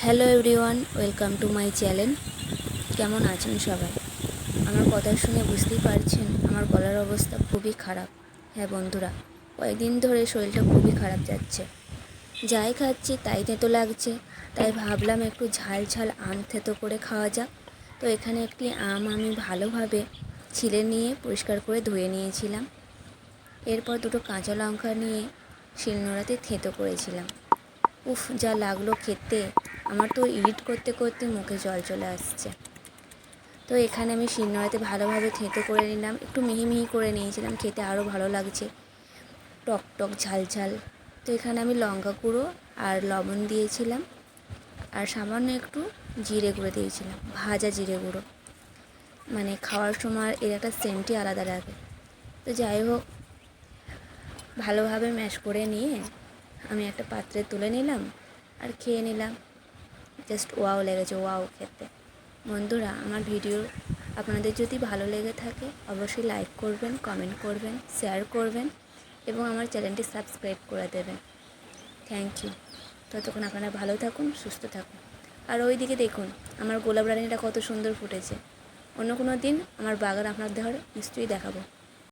Hello everyone, welcome to my channel. কেমন আছেন সবাই? আমার কথা শুনে বুঝতেই পারছেন আমার গলার অবস্থা খুবই খারাপ। হ্যাঁ বন্ধুরা, কয়েকদিন ধরে শরীরটা খুবই খারাপ যাচ্ছে। যাই খাচ্ছি তাই তেঁতো লাগছে, তাই ভাবলাম একটু ঝাল ঝাল আম থেঁতো করে খাওয়া যাক। তো এখানে একটি আম আমি ভালোভাবে ছিলে নিয়ে পরিষ্কার করে ধুয়ে নিয়েছিলাম। এরপর দুটো কাঁচা লঙ্কা নিয়ে শিলনোড়াতে থেঁতো করেছিলাম। উফ, যা লাগলো খেতে! আমার তো এডিট করতে করতে মুখে জল চলে আসছে। তো এখানে আমি শিলনোড়াতে ভালোভাবে থেঁতো করে নিলাম, একটু মিহি মিহি করে নিয়েছিলাম, খেতে আরও ভালো লাগছে, টক টক ঝাল ঝাল। তো এখানে আমি লঙ্কা গুঁড়ো আর লবণ দিয়েছিলাম, আর সামান্য একটু জিরে গুঁড়ো দিয়েছিলাম, ভাজা জিরে গুঁড়ো। মানে খাওয়ার সময় এর একটা সেন্টই আলাদা লাগে। তো যাই হোক, ভালোভাবে ম্যাশ করে নিয়ে আমি একটা পাত্রে তুলে নিলাম আর খেয়ে নিলাম। জাস্ট ওয়াও লেগেছে, ওয়াও খেতে। বন্ধুরা, আমার ভিডিও আপনাদের যদি ভালো লেগে থাকে অবশ্যই লাইক করবেন, কমেন্ট করবেন, শেয়ার করবেন এবং আমার চ্যানেলটি সাবস্ক্রাইব করে দেবেন। Thank you. ততক্ষণ আপনারা ভালো থাকুন, সুস্থ থাকুন। আর ওই দিকে দেখুন আমার গোলাপ রানীটা কত সুন্দর ফুটেছে। অন্য কোনো দিন আমার বাগান আপনাদের নিশ্চয়ই দেখাবো।